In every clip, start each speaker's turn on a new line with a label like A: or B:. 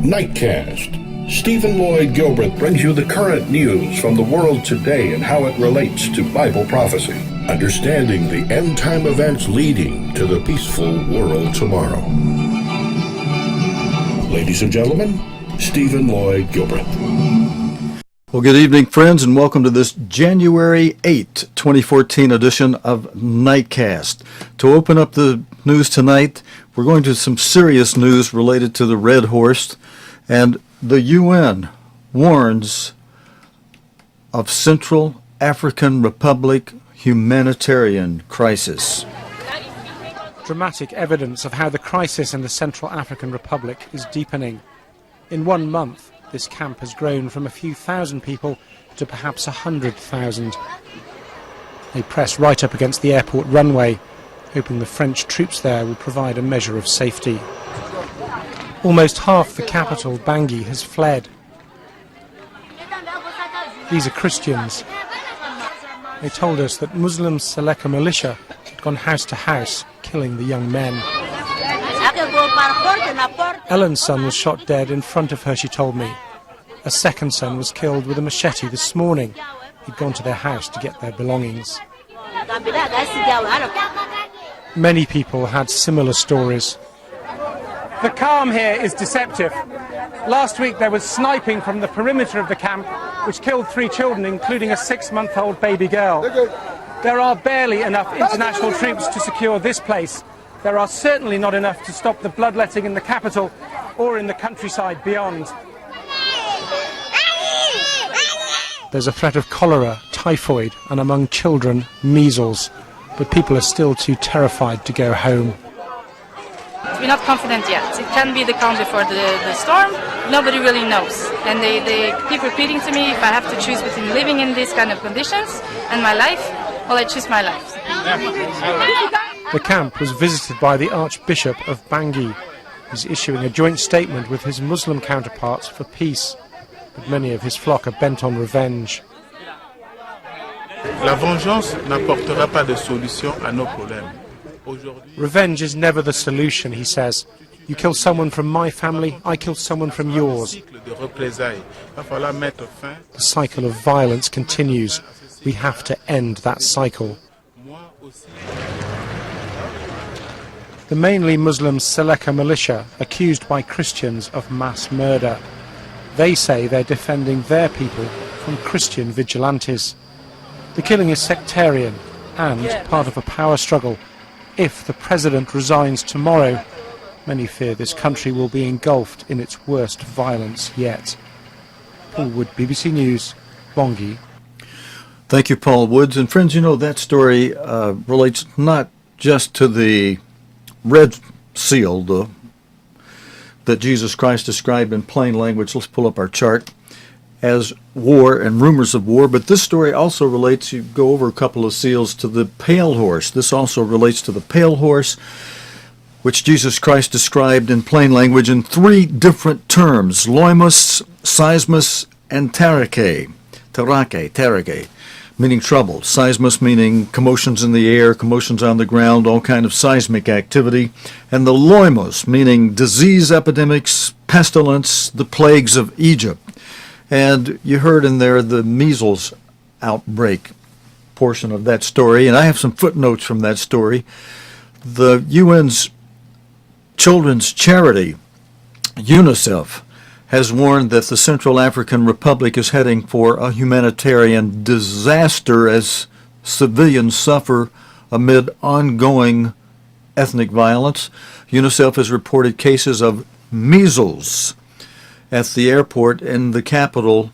A: Nightcast. Stephen Lloyd Gilbreth brings you the current news from the world today and how it relates to Bible prophecy. Understanding the end-time events leading to the peaceful world tomorrow. Ladies and gentlemen, Stephen Lloyd Gilbreth.
B: Well, good evening, friends, and welcome to this January 8, 2014 edition of Nightcast. To open up the news tonight, we're going to some serious news related to the Red Horse, and the UN warns of Central African Republic humanitarian crisis.
C: Dramatic evidence of how the crisis in the Central African Republic is deepening. In 1 month, this camp has grown from a few thousand people to perhaps 100,000. They press right up against the airport runway, hoping the French troops there will provide a measure of safety. Almost half the capital, Bangui, has fled. These are Christians. They told us that Muslim Seleka militia had gone house to house, killing the young men. Ellen's son was shot dead in front of her, she told me. A second son was killed with a machete this morning. He'd gone to their house to get their belongings. Many people had similar stories. The calm here is deceptive. Last week there was sniping from the perimeter of the camp, which killed 3 children, including a 6-month-old baby girl. There are barely enough international troops to secure this place. There are certainly not enough to stop the bloodletting in the capital or in the countryside beyond. There's a threat of cholera, typhoid, and among children, measles. But people are still too terrified to go home.
D: We're not confident yet. It can be the calm before the storm. Nobody really knows. And they keep repeating to me, if I have to choose between living in these kind of conditions and my life, well, I choose my life.
C: The camp was visited by the Archbishop of Bangui. He's issuing a joint statement with his Muslim counterparts for peace. But many of his flock are bent on revenge.
E: La vengeance n'apportera pas de solution à nos problèmes.
C: Revenge is never the solution, he says. You kill someone from my family, I kill someone from yours. The cycle of violence continues. We have to end that cycle. The mainly Muslim Seleka militia accused by Christians of mass murder. They say they're defending their people from Christian vigilantes. The killing is sectarian and part of a power struggle. If the president resigns tomorrow, many fear this country will be engulfed in its worst violence yet. Paul Wood, BBC News, Bangui.
B: Thank you, Paul Woods. And friends, you know, that story relates not just to the red seal that Jesus Christ described in plain language. Let's pull up our chart. As war and rumors of war, but this story also relates, you go over a couple of seals, to the pale horse. This also relates to the pale horse, which Jesus Christ described in plain language in 3 different terms: loimos, seismos, and terake, meaning trouble. Seismos meaning commotions in the air, commotions on the ground, all kind of seismic activity. And the loimos meaning disease epidemics, pestilence, the plagues of Egypt. And you heard in there the measles outbreak portion of that story, and I have some footnotes from that story. The UN's children's charity, UNICEF, has warned that the Central African Republic is heading for a humanitarian disaster as civilians suffer amid ongoing ethnic violence. UNICEF has reported cases of measles at the airport in the capital,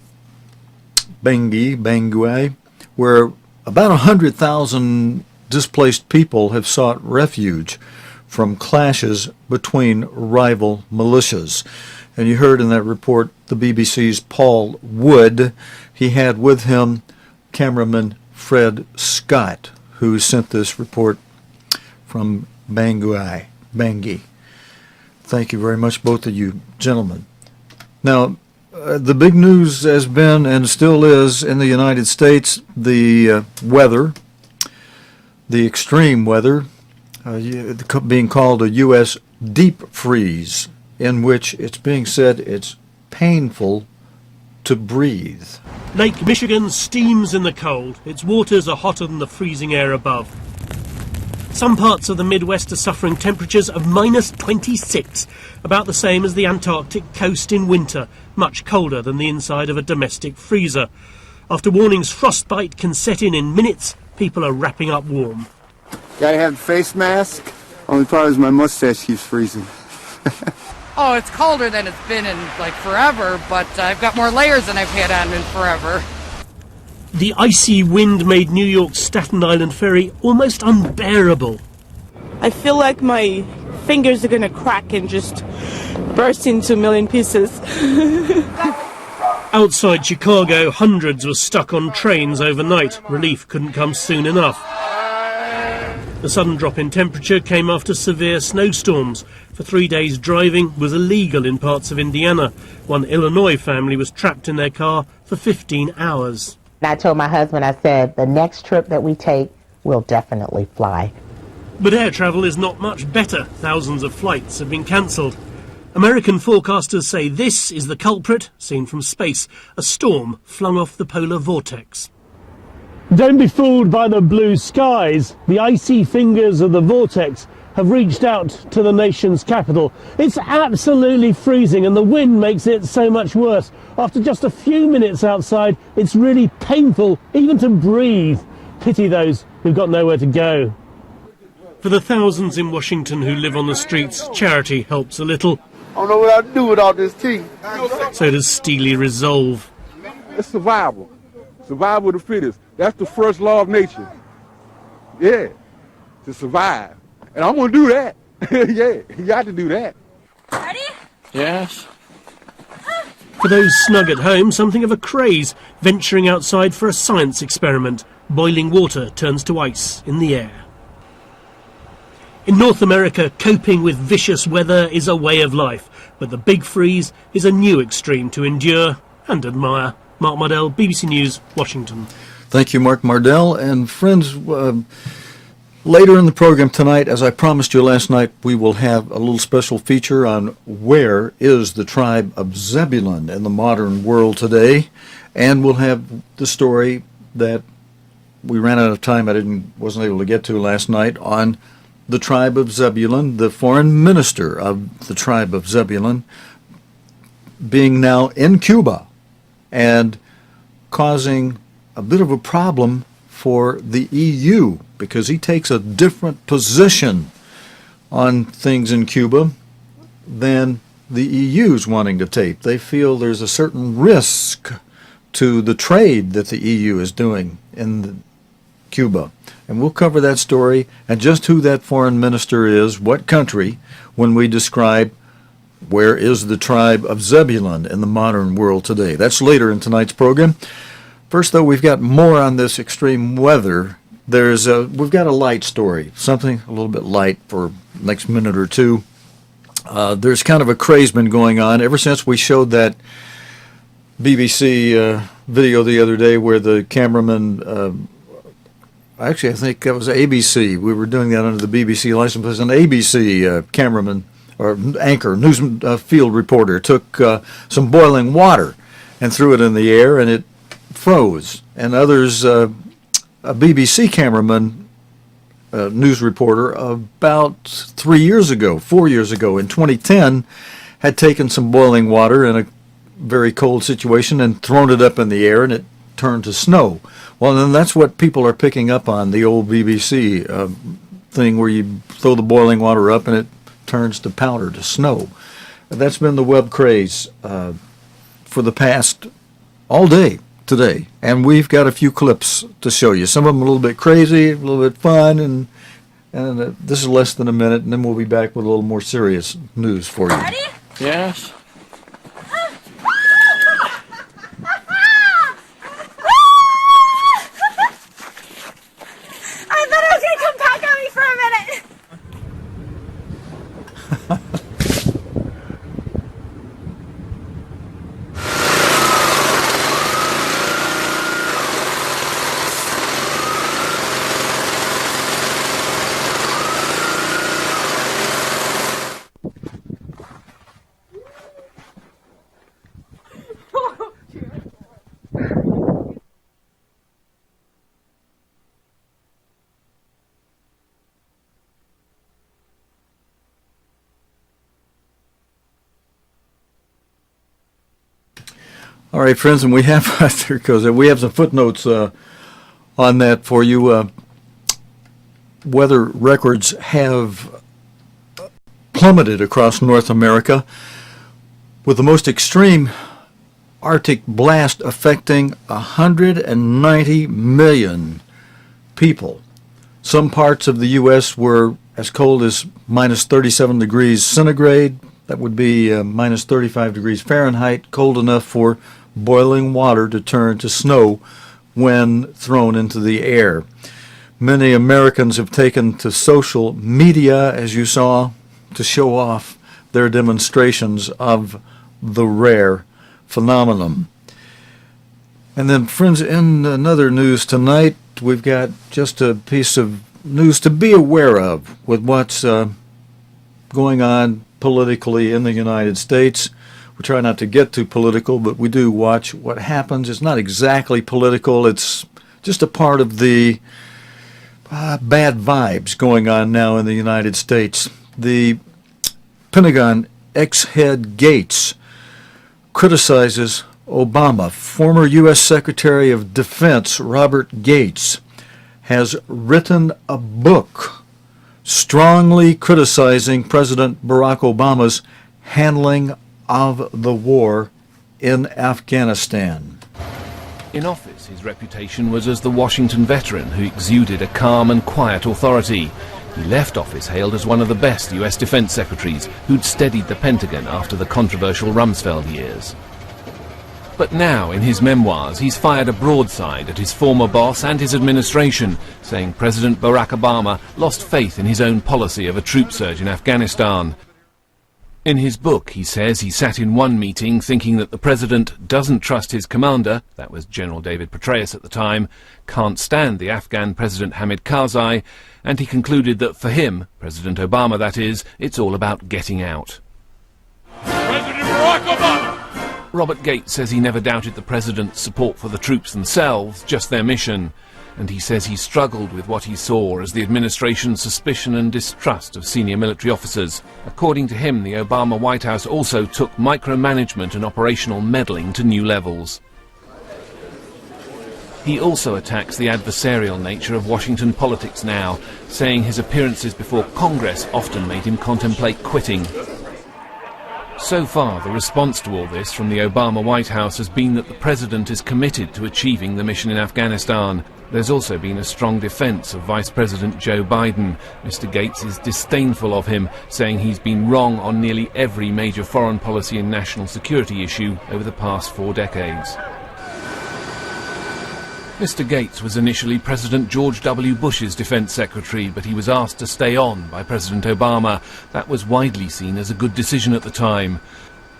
B: Bangui, where about 100,000 displaced people have sought refuge from clashes between rival militias. And you heard in that report the BBC's Paul Wood. He had with him cameraman Fred Scott, who sent this report from Bangui. Thank you very much, both of you gentlemen. Now, the big news has been and still is in the United States, the weather, the extreme weather, being called a U.S. deep freeze in which it's being said it's painful to breathe.
F: Lake Michigan steams in the cold. Its waters are hotter than the freezing air above. Some parts of the Midwest are suffering temperatures of minus 26, about the same as the Antarctic coast in winter, much colder than the inside of a domestic freezer. After warnings frostbite can set in minutes, people are wrapping up warm.
G: Gotta have the face mask. Only problem is my mustache keeps freezing.
H: Oh, it's colder than it's been in like forever, but I've got more layers than I've had on in forever.
F: The icy wind made New York's Staten Island ferry almost unbearable.
I: I feel like my fingers are gonna crack and just burst into a million pieces.
F: Outside Chicago, hundreds were stuck on trains overnight. Relief couldn't come soon enough. The sudden drop in temperature came after severe snowstorms. For 3 days, driving was illegal in parts of Indiana. One Illinois family was trapped in their car for 15 hours.
J: I told my husband, I said, the next trip that we take, we'll definitely fly.
F: But air travel is not much better. Thousands of flights have been cancelled. American forecasters say this is the culprit, seen from space, a storm flung off the polar vortex.
K: Don't be fooled by the blue skies. The icy fingers of the vortex have reached out to the nation's capital. It's absolutely freezing and the wind makes it so much worse. After just a few minutes outside, it's really painful even to breathe. Pity those who've got nowhere to go.
F: For the thousands in Washington who live on the streets, charity helps a little.
G: I don't know what I'd do without this tea.
F: So does steely resolve.
L: It's survival. Survival of the fittest. That's the first law of nature. Yeah, to survive. And I'm going to do that. Yeah, you got to do that.
H: Ready?
E: Yes.
F: For those snug at home, something of a craze, venturing outside for a science experiment. Boiling water turns to ice in the air. In North America, coping with vicious weather is a way of life, but the big freeze is a new extreme to endure and admire. Mark Mardell, BBC News, Washington.
B: Thank you, Mark Mardell. And friends, later in the program tonight, as I promised you last night, we will have a little special feature on where is the tribe of Zebulon in the modern world today. And we'll have the story that we ran out of time, wasn't able to get to last night, on the tribe of Zebulon, the foreign minister of the tribe of Zebulon, being now in Cuba and causing a bit of a problem for the EU because he takes a different position on things in Cuba than the EU's wanting to take. They feel there's a certain risk to the trade that the EU is doing in Cuba. And we'll cover that story and just who that foreign minister is, what country, when we describe where is the tribe of Zebulon in the modern world today. That's later in tonight's program. First, though, we've got more on this extreme weather. We've got a light story, something a little bit light for the next minute or two. There's kind of a craze been going on ever since we showed that BBC video the other day where the cameraman, actually I think that was ABC, we were doing that under the BBC license, but an ABC cameraman or anchor, news field reporter, took some boiling water and threw it in the air and it froze. And others, a BBC cameraman, news reporter, about 4 years ago, in 2010, had taken some boiling water in a very cold situation and thrown it up in the air and it turned to snow. Well, then that's what people are picking up on, the old BBC thing where you throw the boiling water up and it turns to powder, to snow. That's been the web craze for the past all day today. And we've got a few clips to show you. Some of them a little bit crazy, a little bit fun, and this is less than a minute, and then we'll be back with a little more serious news for you.
H: Ready?
E: Yes.
H: I thought it was going to come back at me for a minute.
B: All right, friends, and we have we have some footnotes on that for you. Weather records have plummeted across North America, with the most extreme Arctic blast affecting 190 million people. Some parts of the U.S. were as cold as minus 37 degrees centigrade. That would be minus 35 degrees Fahrenheit, cold enough for boiling water to turn to snow when thrown into the air. Many Americans have taken to social media, as you saw, to show off their demonstrations of the rare phenomenon. And then, friends, in another news tonight, we've got just a piece of news to be aware of with what's going on politically in the United States. We try not to get too political, but we do watch what happens. It's not exactly political. It's just a part of the bad vibes going on now in the United States. The Pentagon ex-head Gates criticises Obama. Former U.S. Secretary of Defense Robert Gates has written a book strongly criticizing President Barack Obama's handling of the war in Afghanistan.
M: In office, his reputation was as the Washington veteran who exuded a calm and quiet authority. He left office hailed as one of the best U.S. defense secretaries who'd steadied the Pentagon after the controversial Rumsfeld years. But now, in his memoirs, he's fired a broadside at his former boss and his administration, saying President Barack Obama lost faith in his own policy of a troop surge in Afghanistan. In his book, he says he sat in one meeting thinking that the president doesn't trust his commander, that was General David Petraeus at the time, can't stand the Afghan President Hamid Karzai, and he concluded that for him, President Obama that is, it's all about getting out.
N: President Barack Obama!
M: Robert Gates says he never doubted the president's support for the troops themselves, just their mission. And he says he struggled with what he saw as the administration's suspicion and distrust of senior military officers. According to him, the Obama White House also took micromanagement and operational meddling to new levels. He also attacks the adversarial nature of Washington politics now, saying his appearances before Congress often made him contemplate quitting. So far, the response to all this from the Obama White House has been that the president is committed to achieving the mission in Afghanistan. There's also been a strong defense of Vice President Joe Biden. Mr. Gates is disdainful of him, saying he's been wrong on nearly every major foreign policy and national security issue over the past 4 decades. Mr. Gates was initially President George W. Bush's defense secretary, but he was asked to stay on by President Obama. That was widely seen as a good decision at the time.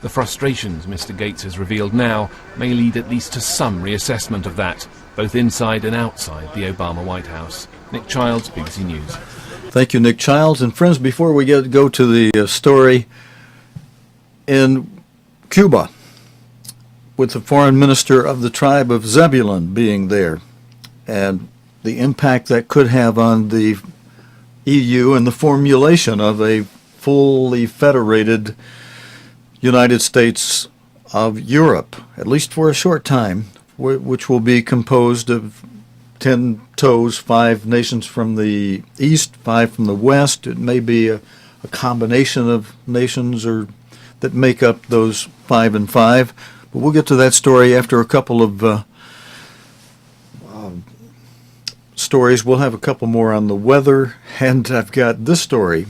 M: The frustrations Mr. Gates has revealed now may lead at least to some reassessment of that, both inside and outside the Obama White House. Nick Childs, BBC News.
B: Thank you, Nick Childs. And friends, before we go to the story in Cuba, with the foreign minister of the tribe of Zebulon being there, and the impact that could have on the EU and the formulation of a fully federated United States of Europe, at least for a short time, which will be composed of 10 toes, 5 nations from the east, 5 from the west. It may be a combination of nations that make up those 5 and 5. But we'll get to that story after a couple of stories. We'll have a couple more on the weather, and I've got this story.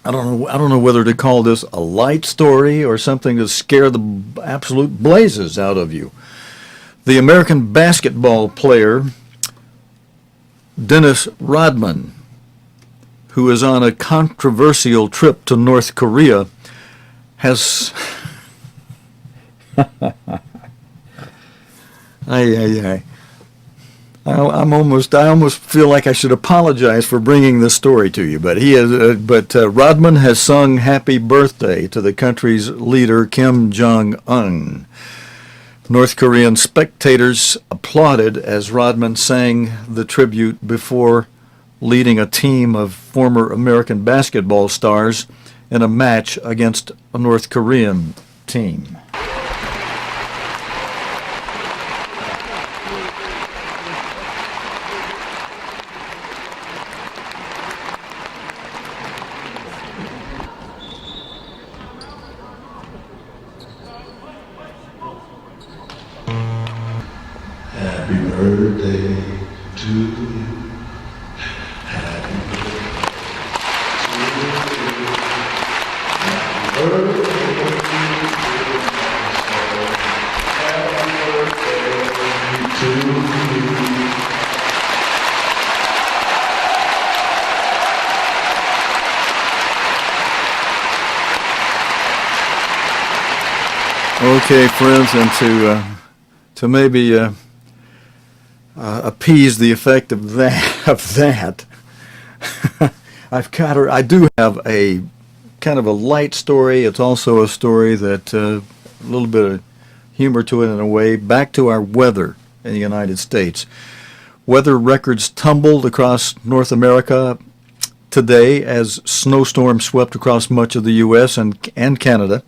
B: I don't know whether to call this a light story or something to scare the absolute blazes out of you. The American basketball player Dennis Rodman, who is on a controversial trip to North Korea, has I almost feel like I should apologize for bringing this story to you, but Rodman has sung "Happy Birthday" to the country's leader Kim Jong-un. North Korean spectators applauded as Rodman sang the tribute before leading a team of former American basketball stars in a match against a North Korean team.
A: birthday to you. Happy birthday to you.
B: Okay, friends, and to maybe appease the effect of that, I do have a kind of a light story. It's also a story that a little bit of humor to it in a way. Back to our weather in the United States. Weather records tumbled across North America today as snowstorms swept across much of the U.S. and Canada.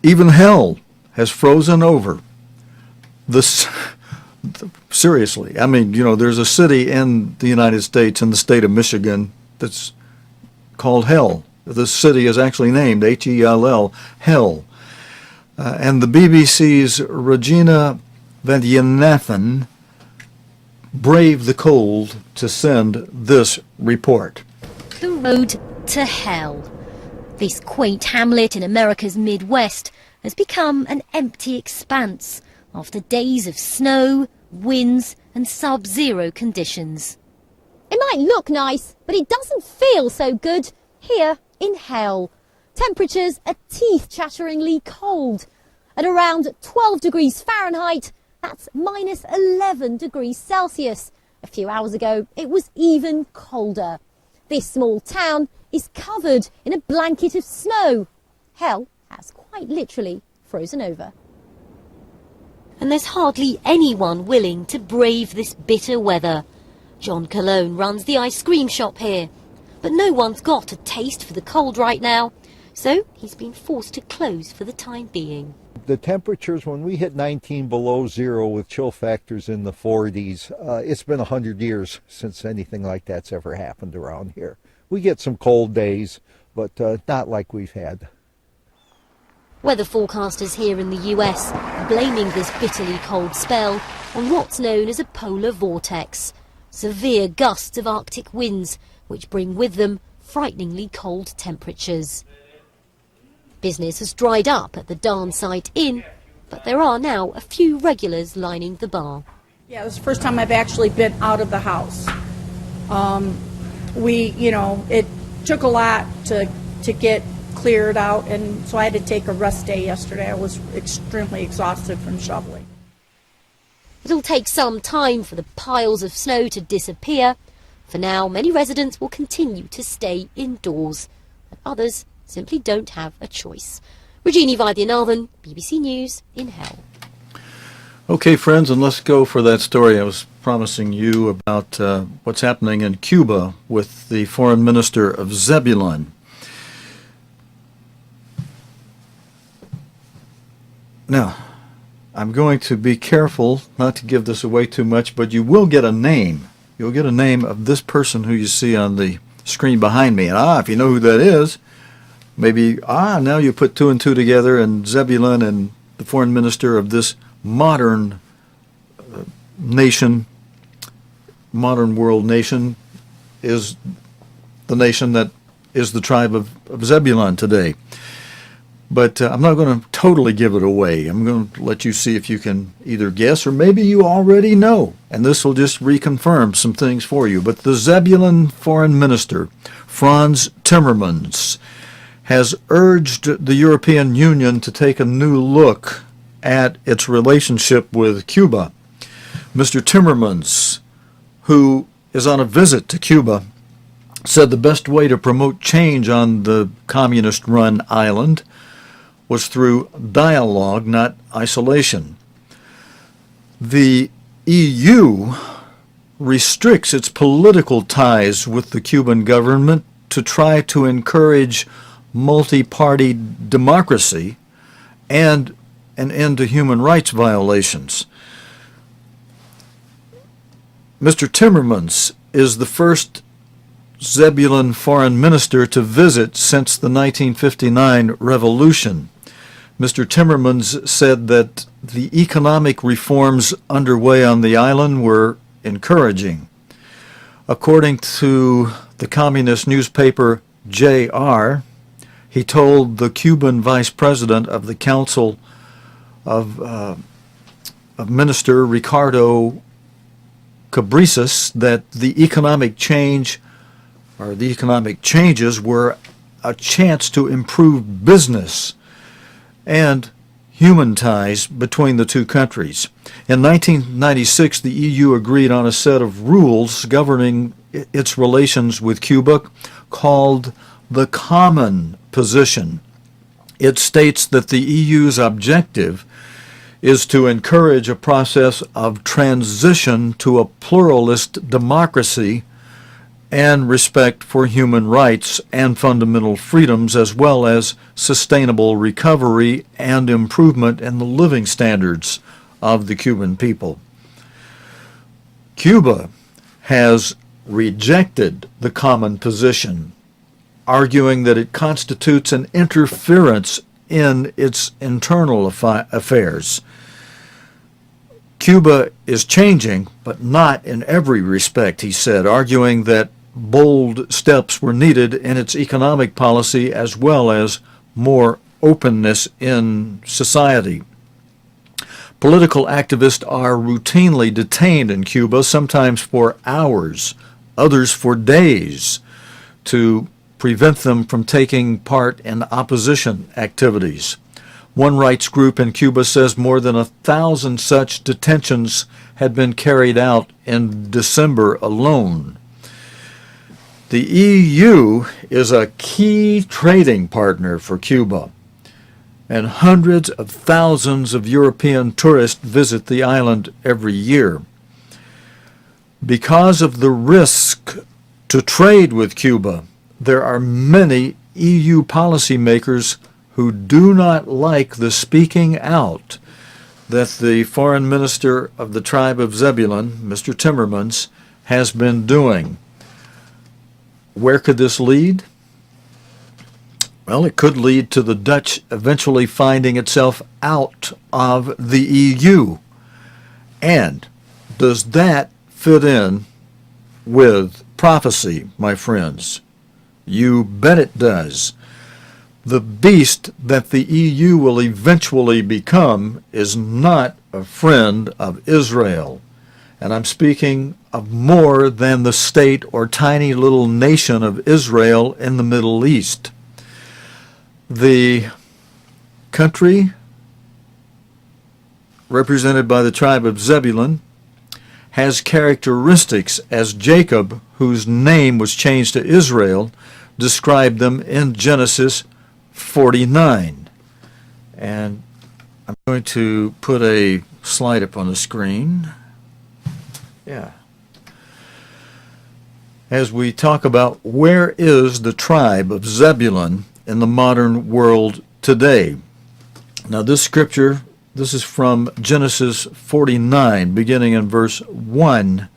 B: Even hell has frozen over. Seriously, I mean, there's a city in the United States, in the state of Michigan, that's called Hell. The city is actually named H-E-L-L, Hell. And the BBC's Regina Vaidyanathan braved the cold to send this report.
O: The road to hell. This quaint hamlet in America's Midwest has become an empty expanse after days of snow, winds and sub-zero conditions.
P: It might look nice, but it doesn't feel so good here in hell. Temperatures are teeth-chatteringly cold. At around 12 degrees Fahrenheit, that's minus 11 degrees Celsius. A few hours ago, it was even colder. This small town is covered in a blanket of snow. Hell has quite literally frozen over.
O: And there's hardly anyone willing to brave this bitter weather. John Cologne runs the ice cream shop here, but no one's got a taste for the cold right now, so he's been forced to close for the time being.
Q: The temperatures, when we hit 19 below zero with chill factors in the 40s, it's been 100 years since anything like that's ever happened around here. We get some cold days, but not like we've had.
O: Weather forecasters here in the US are blaming this bitterly cold spell on what's known as a polar vortex. Severe gusts of Arctic winds, which bring with them frighteningly cold temperatures. Business has dried up at the Darnside Inn, but there are now a few regulars lining the bar.
R: Yeah, this is the first time I've actually been out of the house. It took a lot to get cleared out, and so I had to take a rest day yesterday. I was extremely exhausted from shoveling.
O: It'll take some time for the piles of snow to disappear. For now, many residents will continue to stay indoors, and others simply don't have a choice. Regina Vaidyanathan, BBC News in Hell.
B: Okay, friends, and let's go for that story I was promising you about what's happening in Cuba with the foreign minister of Zebulon. Now, I'm going to be careful not to give this away too much, but you will get a name. You'll get a name of this person who you see on the screen behind me. And if you know who that is, maybe, now you put two and two together, and Zebulon and the foreign minister of this modern nation, modern world nation, is the nation that is the tribe of Zebulon today. But I'm not going to totally give it away. I'm going to let you see if you can either guess or maybe you already know. And this will just reconfirm some things for you. But the Zebulon foreign minister, Frans Timmermans, has urged the European Union to take a new look at its relationship with Cuba. Mr. Timmermans, who is on a visit to Cuba, said the best way to promote change on the communist-run island was through dialogue, not isolation. The EU restricts its political ties with the Cuban government to try to encourage multi-party democracy and an end to human rights violations. Mr. Timmermans is the first Zebulon foreign minister to visit since the 1959 revolution. Mr. Timmermans said that the economic reforms underway on the island were encouraging. According to the communist newspaper JR, he told the Cuban vice president of the Council of Minister Ricardo Cabreces that the economic change or the economic changes were a chance to improve business and human ties between the two countries. In 1996, the EU agreed on a set of rules governing its relations with Cuba called the Common Position. It states that the EU's objective is to encourage a process of transition to a pluralist democracy and respect for human rights and fundamental freedoms, as well as sustainable recovery and improvement in the living standards of the Cuban people. Cuba has rejected the Common Position, arguing that it constitutes an interference in its internal affairs. Cuba is changing, but not in every respect, he said, arguing that bold steps were needed in its economic policy as well as more openness in society. Political activists are routinely detained in Cuba, sometimes for hours, others for days, to prevent them from taking part in opposition activities. One rights group in Cuba says more than 1,000 such detentions had been carried out in December alone. The EU is a key trading partner for Cuba, and hundreds of thousands of European tourists visit the island every year. Because of the risk to trade with Cuba, there are many EU policymakers who do not like the speaking out that the foreign minister of the tribe of Zebulon, Mr. Timmermans, has been doing. Where could this lead? Well, it could lead to the Dutch eventually finding itself out of the EU. And does that fit in with prophecy, my friends? You bet it does. The beast that the EU will eventually become is not a friend of Israel. And I'm speaking of more than the state or tiny little nation of Israel in the Middle East. The country represented by the tribe of Zebulun has characteristics as Jacob, whose name was changed to Israel, described them in Genesis 49. And I'm going to put a slide up on the screen. Yeah. As we talk about where is the tribe of Zebulun in the modern world today. Now this scripture, this is from Genesis 49, beginning in verse 1,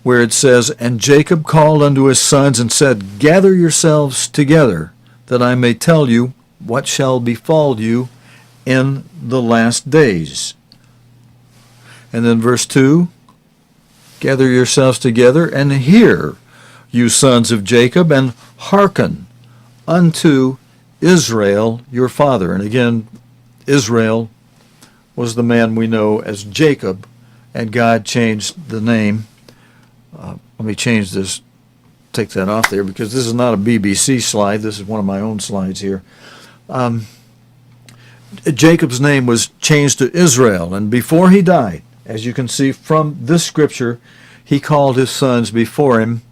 B: where it says, "And Jacob called unto his sons and said, Gather yourselves together, that I may tell you what shall befall you in the last days." And then verse 2, "Gather yourselves together, and hear, you sons of Jacob, and hearken unto Israel your father." And again, Israel was the man we know as Jacob, and God changed the name. Let me change this, take that off there, because this is not a BBC slide. This is one of my own slides here. Jacob's name was changed to Israel, and before he died, as you can see from this scripture, he called his sons before him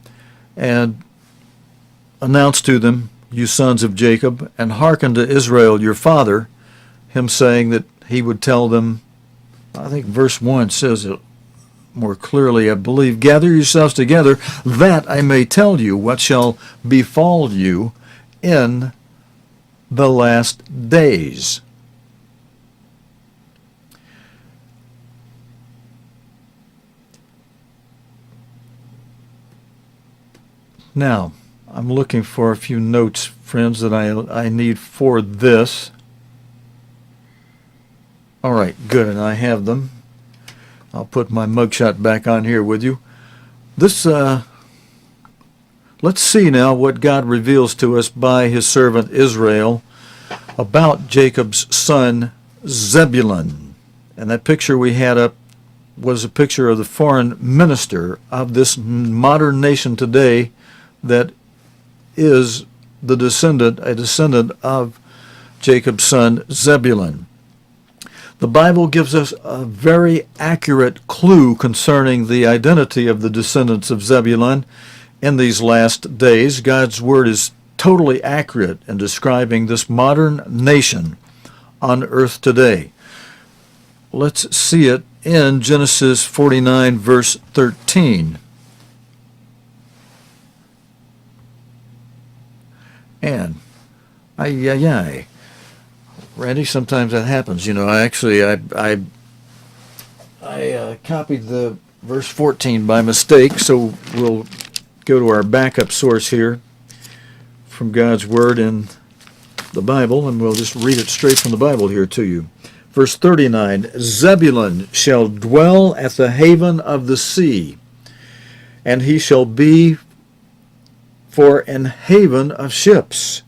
B: and announced to them, "You sons of Jacob, and hearken to Israel your father," him saying that he would tell them, I think verse 1 says it more clearly, I believe, "Gather yourselves together, that I may tell you what shall befall you in the last days." Now, I'm looking for a few notes, friends, that I need for this. All right, good, and I have them. I'll put my mugshot back on here with you. This, let's see now what God reveals to us by his servant Israel about Jacob's son Zebulun. And that picture we had up was a picture of the foreign minister of this modern nation today that is a descendant of Jacob's son Zebulun. The Bible gives us a very accurate clue concerning the identity of the descendants of Zebulun in these last days. God's word is totally accurate in describing this modern nation on earth today. Let's see it in Genesis 49, verse 13. And, Randy, sometimes that happens. You know, I copied the verse 14 by mistake, so we'll go to our backup source here from God's Word in the Bible, and we'll just read it straight from the Bible here to you. Verse 39, Zebulun shall dwell at the haven of the sea, and he shall be for an haven of ships,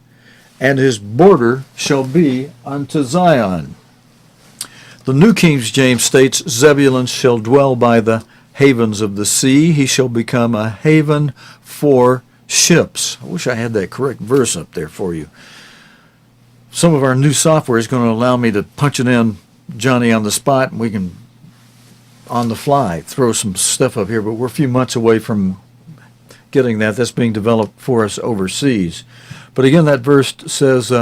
B: and his border shall be unto Zion. The New King James states, Zebulun shall dwell by the havens of the sea. He shall become a haven for ships. I wish I had that correct verse up there for you. Some of our new software is going to allow me to punch it in, Johnny, on the spot, and we can, on the fly, throw some stuff up here, but we're a few months away from getting that. That's being developed for us overseas. But again, that verse says,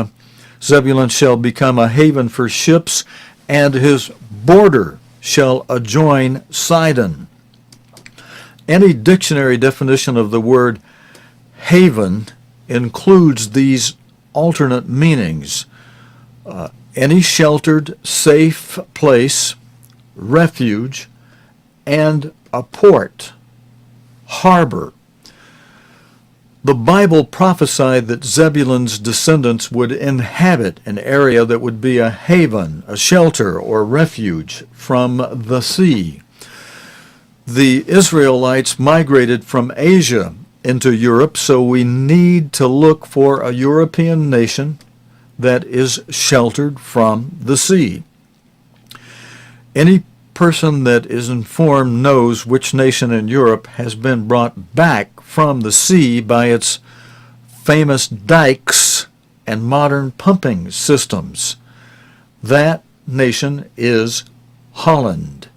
B: Zebulun shall become a haven for ships, and his border shall adjoin Sidon. Any dictionary definition of the word haven includes these alternate meanings. Any sheltered, safe place, refuge, and a port, harbor. The Bible prophesied that Zebulun's descendants would inhabit an area that would be a haven, a shelter, or refuge from the sea. The Israelites migrated from Asia into Europe, so we need to look for a European nation that is sheltered from the sea. Any person that is informed knows which nation in Europe has been brought back from the sea by its famous dikes and modern pumping systems. That nation is Holland,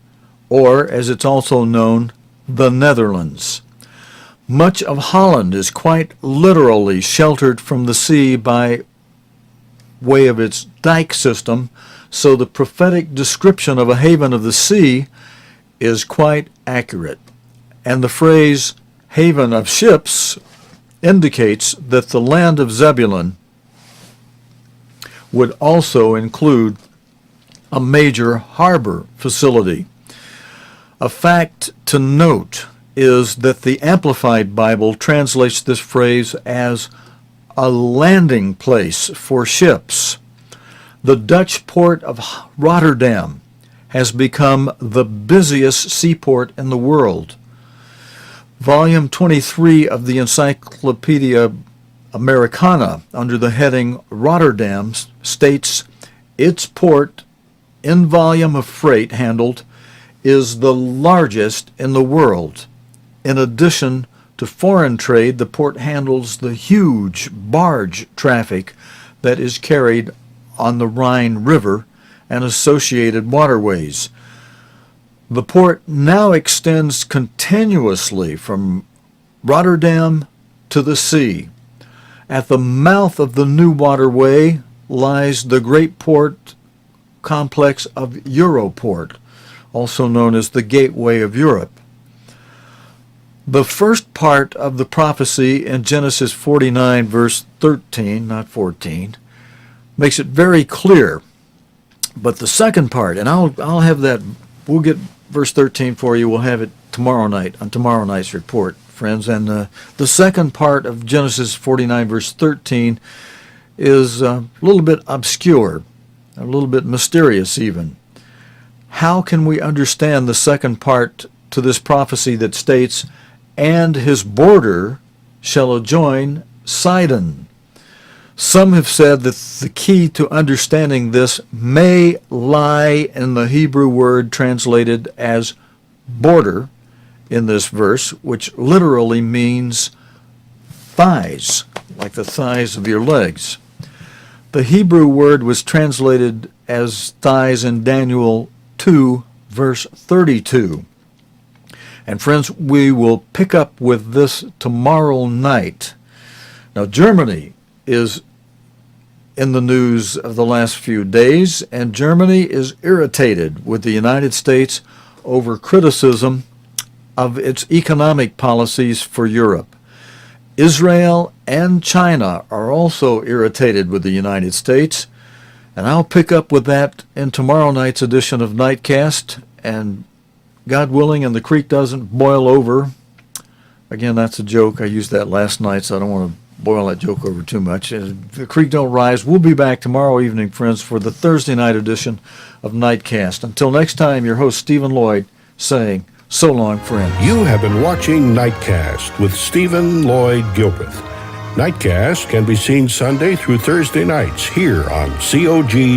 B: or as it's also known, the Netherlands. Much of Holland is quite literally sheltered from the sea by way of its dike system, so the prophetic description of a haven of the sea is quite accurate. And the phrase haven of ships indicates that the land of Zebulun would also include a major harbor facility. A fact to note is that the Amplified Bible translates this phrase as a landing place for ships. The Dutch port of Rotterdam has become the busiest seaport in the world. Volume 23 of the Encyclopedia Americana, under the heading Rotterdam, states its port, in volume of freight handled, is the largest in the world. In addition to foreign trade, the port handles the huge barge traffic that is carried on the Rhine River and associated waterways. The port now extends continuously from Rotterdam to the sea. At the mouth of the new waterway lies the great port complex of Europort, also known as the Gateway of Europe. The first part of the prophecy in Genesis 49, verse 13, not 14, makes it very clear. But the second part, and I'll have that, we'll get verse 13 for you, we'll have it tomorrow night, on tomorrow night's report, friends. And the second part of Genesis 49, verse 13, is a little bit obscure, a little bit mysterious even. how can we understand the second part to this prophecy that states, and his border shall adjoin Sidon? Some have said that the key to understanding this may lie in the Hebrew word translated as border in this verse, which literally means thighs, like the thighs of your legs. The Hebrew word was translated as thighs in Daniel 2, verse 32. And friends, we will pick up with this tomorrow night. Now, Germany is in the news of the last few days, and Germany is irritated with the United States over criticism of its economic policies for Europe. Israel and China are also irritated with the United States, and I'll pick up with that in tomorrow night's edition of Nightcast, and God willing, and the creek doesn't boil over. Again, that's a joke. I used that last night, so I don't want to boil that joke over too much. If the creek don't rise, we'll be back tomorrow evening, friends, for the Thursday night edition of Nightcast. Until next time, your host, Stephen Lloyd, saying, so long, friends.
A: You have been watching Nightcast with Stephen Lloyd Gilbreth. Nightcast can be seen Sunday through Thursday nights here on cogtv.org.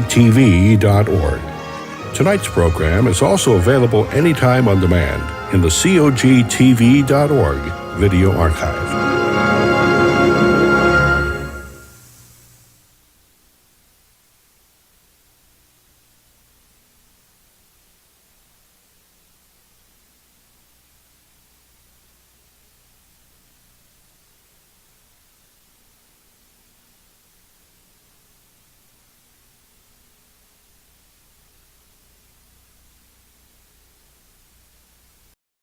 A: Tonight's program is also available anytime on demand in the cogtv.org video archive.